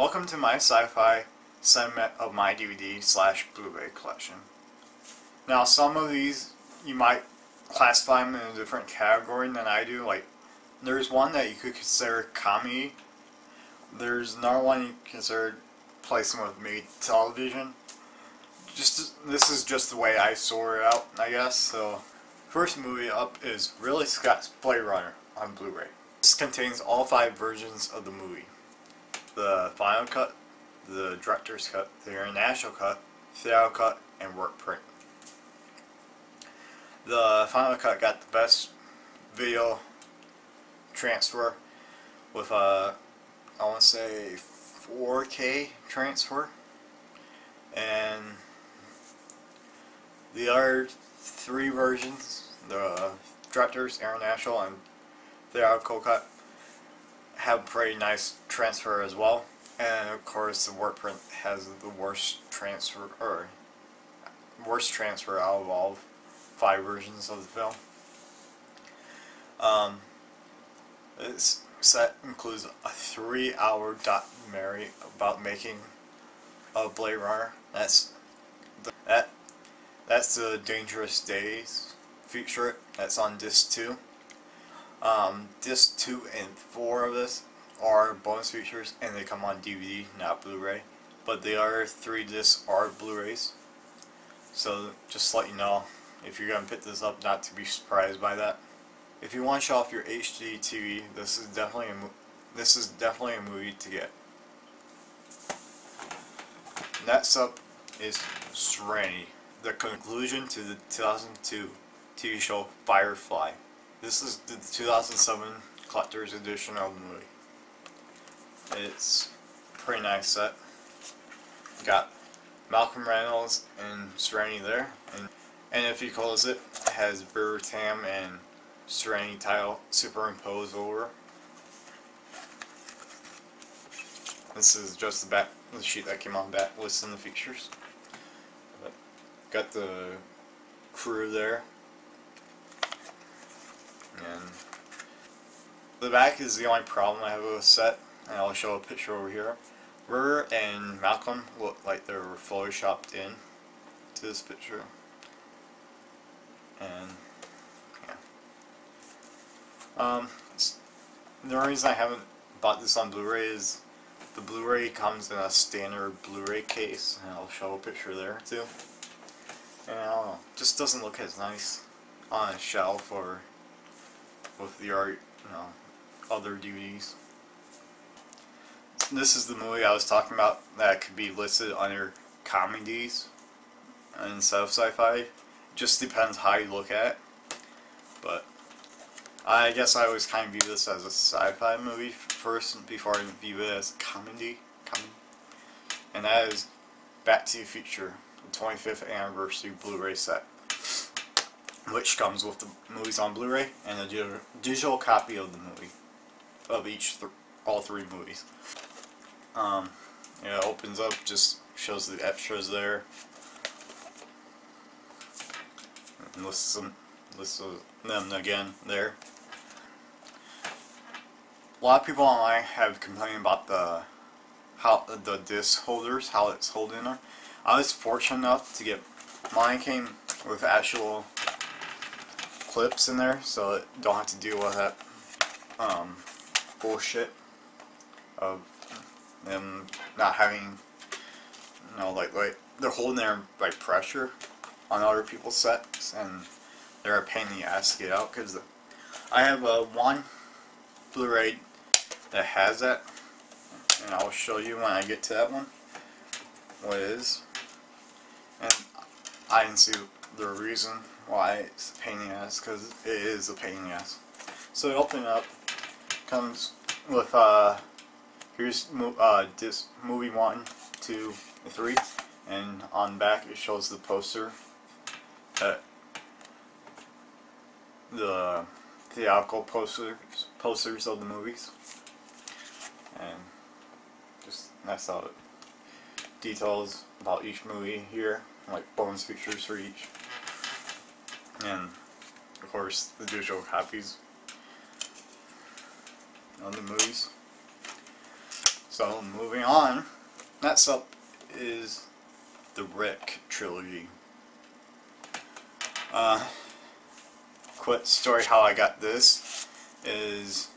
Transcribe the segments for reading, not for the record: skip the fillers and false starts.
Welcome to my sci-fi segment of my DVD/Blu-ray collection. Now, some of these you might classify them in a different category than I do. Like, there's one that you could consider comedy. There's another one you consider placing with maybe television. This is just the way I sort it out, I guess. So, first movie up is Ridley Scott's Blade Runner on Blu-ray. This contains all 5 versions of the movie: the final cut, the director's cut, the international cut, theatrical cut, and work print. The final cut got the best video transfer with I want to say 4K transfer, and the other 3 versions, the director's, international, and theatrical cut, have pretty nice transfer as well. And of course the work print has the worst transfer out of all 5 versions of the film. This set includes a 3-hour documentary about making a Blade Runner. That's the Dangerous Days feature. That's on disc 2. Disc 2 and 4 of this are bonus features, and they come on DVD, not Blu-ray. But the other 3 discs are Blu-rays. So just to let you know, if you're gonna pick this up, not to be surprised by that. If you want to show off your HD TV, this is definitely a movie to get. Next up is Serenity, the conclusion to the 2002 TV show Firefly. This is the 2007 collector's edition of the movie. It's a pretty nice set. Got Malcolm Reynolds and Serenity there, and if you close it, it has Tam and Serenity title superimposed over. This is just the sheet that came on back listing the features. But got the crew there. And the back is the only problem I have with the set, and I'll show a picture over here. River and Malcolm look like they were photoshopped in to this picture. And yeah. The reason I haven't bought this on Blu-ray is the Blu-ray comes in a standard Blu-ray case, and I'll show a picture there too. And I don't know, just doesn't look as nice on a shelf or with the other DVDs. This is the movie I was talking about that could be listed under comedies instead of sci-fi. Just depends how you look at it. But I guess I always kind of view this as a sci-fi movie first before I view it as a comedy. And that is Back to the Future, the 25th anniversary Blu-ray set, which comes with the movies on Blu-ray and a digital copy of the movie, of all 3 movies. It opens up, just shows the extras there, and lists them again there. A lot of people online have complained about the disc holders, how it's holding them. I was fortunate enough to get mine came with actual clips in there, so it don't have to deal with that bullshit of them not having, like they're holding their pressure on other people's sets, and they're a pain in the ass to get out. Because I have one Blu-ray that has that, and I'll show you when I get to that one what it is. And I didn't see the reason why it's a pain in the ass, because it is a pain in the ass. So the opening up comes with here's this movie 1, 2, 3, and on the back it shows the poster, the theatrical posters of the movies, and just that's how it details about each movie here, like bonus features for each, and of course the digital copies of the movies. So moving on, next up is the Rick trilogy. Quick story how I got this is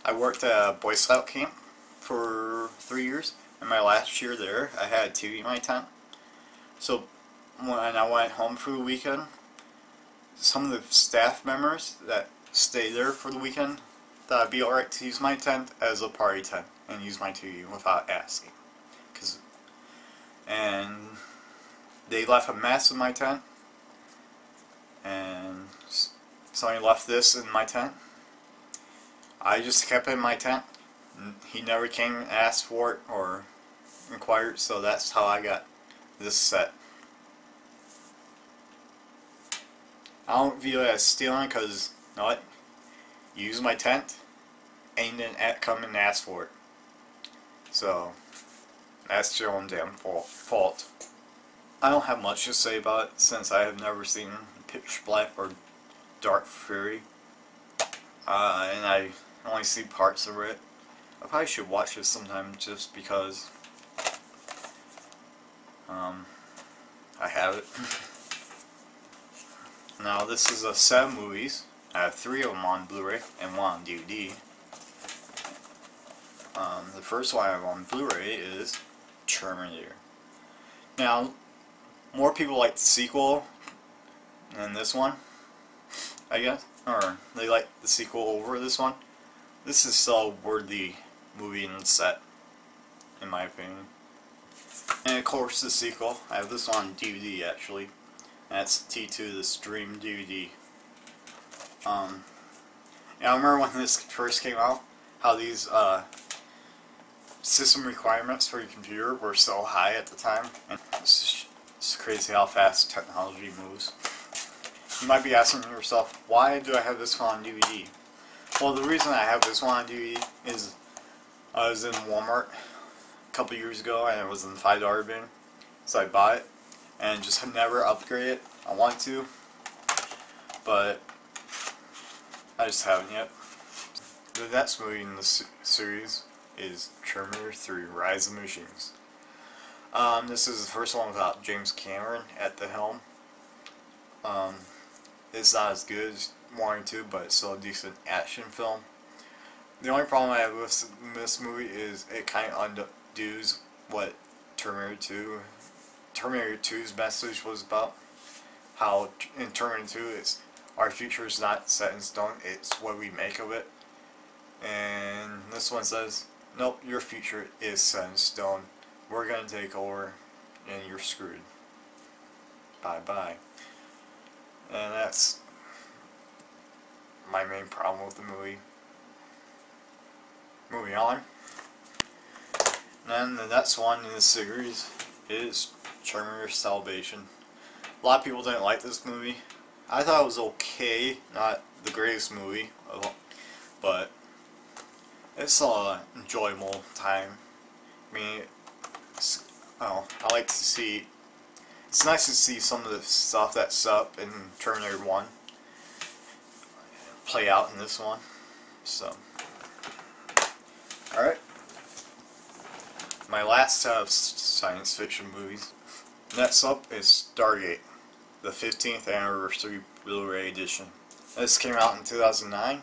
I worked at a Boy Scout camp for 3 years. In my last year there, I had a TV in my tent. So when I went home for the weekend, some of the staff members that stayed there for the weekend thought it'd be alright to use my tent as a party tent and use my TV without asking. And they left a mess in my tent, and somebody left this in my tent. I just kept it in my tent. He never came and asked for it or inquired, so that's how I got this set. I don't view it as stealing because, you know what? You use my tent and you didn't come and ask for it. So, that's your own damn fault. I don't have much to say about it since I have never seen Pitch Black or Dark Fury. And I only see parts of it. I probably should watch it sometime just because I have it. Now this is a 7 movies. I have 3 of them on Blu-ray and 1 on DVD. The first one I have on Blu-ray is Terminator. Now, more people like the sequel than this one, I guess. Or they like the sequel over this one. This is still a worthy movie and set, in my opinion. And of course the sequel, I have this on DVD actually. That's T2, the Stream DVD. And I remember when this first came out, how these system requirements for your computer were so high at the time. And it's crazy how fast technology moves. You might be asking yourself, why do I have this one on DVD? Well, the reason I have this one on DVD is I was in Walmart a couple years ago and it was in the $5 bin. So I bought it and just have never upgraded it. I want to, but I just haven't yet. The next movie in the series is Terminator 3: Rise of the Machines. This is the first one without James Cameron at the helm. It's not as good as wanting to, but it's still a decent action film. The only problem I have with this movie is it kind of undoes what Terminator 2's message was about. How in Terminator 2 it's our future is not set in stone, it's what we make of it. And this one says, nope, your future is set in stone. We're gonna take over and you're screwed. Bye bye. And that's my main problem with the movie. Moving on. And then the next one in the series is Terminator Salvation. A lot of people didn't like this movie. I thought it was okay, not the greatest movie, but it's an enjoyable time. I mean, I like to see. It's nice to see some of the stuff that's up in Terminator 1 play out in this one. So, alright. My last set of science fiction movies. Next up is Stargate, the 15th anniversary Blu-ray edition. This came out in 2009.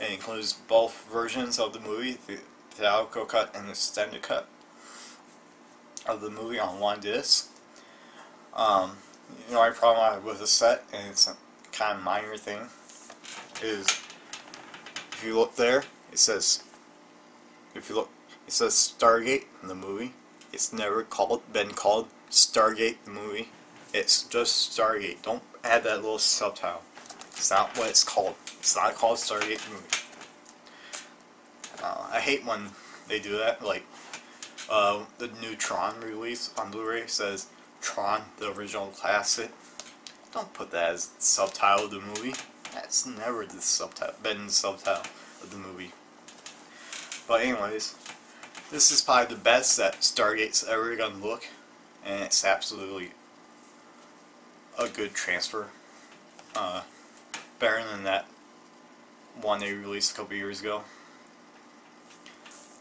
It includes both versions of the movie, the theatrical cut and the extended cut of the movie on one disc. You know, my problem I have with the set, and it's a kind of minor thing, is if you look there, it says Stargate in the movie. It's never been called Stargate the movie. It's just Stargate. Don't add that little subtitle. It's not what it's called. It's not called Stargate the movie. I hate when they do that. Like the new Tron release on Blu-ray says Tron, the original classic. Don't put that as the subtitle of the movie. That's never been the subtitle of the movie. But anyways, this is probably the best that Stargate's ever gonna look, and it's absolutely a good transfer. Better than that one they released a couple years ago.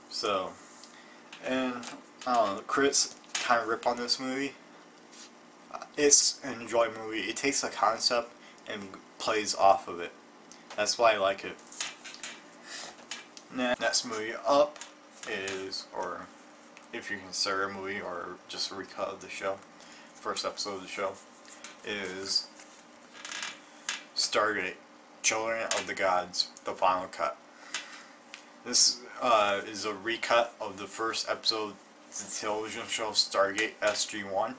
So, And I don't know, critics kind of rip on this movie. It's an enjoyable movie. It takes a concept and plays off of it. That's why I like it. Next movie up is, or if you consider a movie or just a recut of the show, first episode of the show, is Stargate, Children of the Gods, the final cut. This is a recut of the first episode of the television show Stargate SG-1.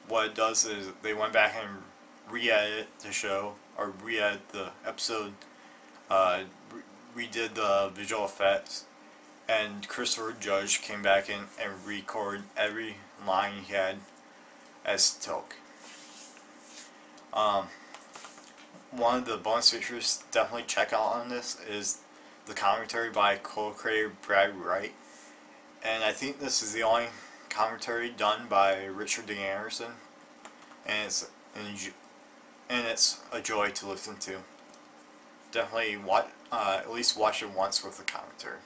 What it does is they went back and re-edit the show, or re-edit the episode, redid the visual effects, and Christopher Judge came back in and recorded every line he had as Toke. One of the bonus features definitely check out on this is the commentary by co-creator Brad Wright, and I think this is the only commentary done by Richard D. Anderson, and it's a joy to listen to. Definitely at least watch it once with the commentary.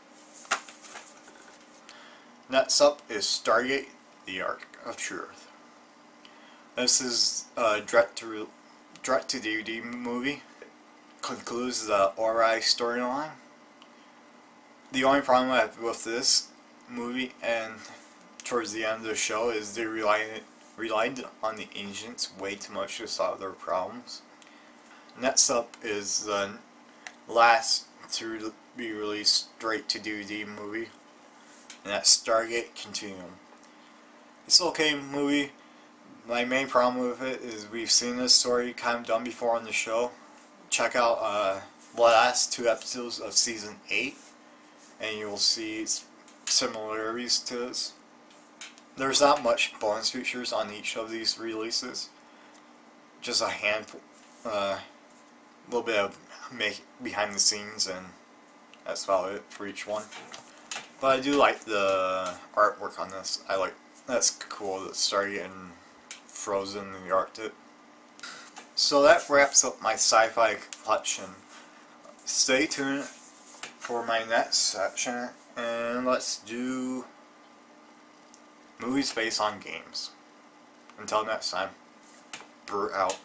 Next up is Stargate: The Ark of Truth. This is a direct-to-DVD movie. Concludes the Ori storyline. The only problem I have with this movie and towards the end of the show is they relied on the ancients way too much to solve their problems. Next up is the last to be released straight to DVD movie, and that's Stargate Continuum. It's an okay movie. My main problem with it is we've seen this story kind of done before on the show. Check out the last 2 episodes of season 8 and you'll see similarities to this. There's not much bonus features on each of these releases. Just a handful, a little bit of behind the scenes, and that's about it for each one. But I do like the artwork on this. That's cool that started getting frozen in the Arctic. So that wraps up my sci-fi collection. Stay tuned for my next section, and let's do movies based on games. Until next time, Bert out.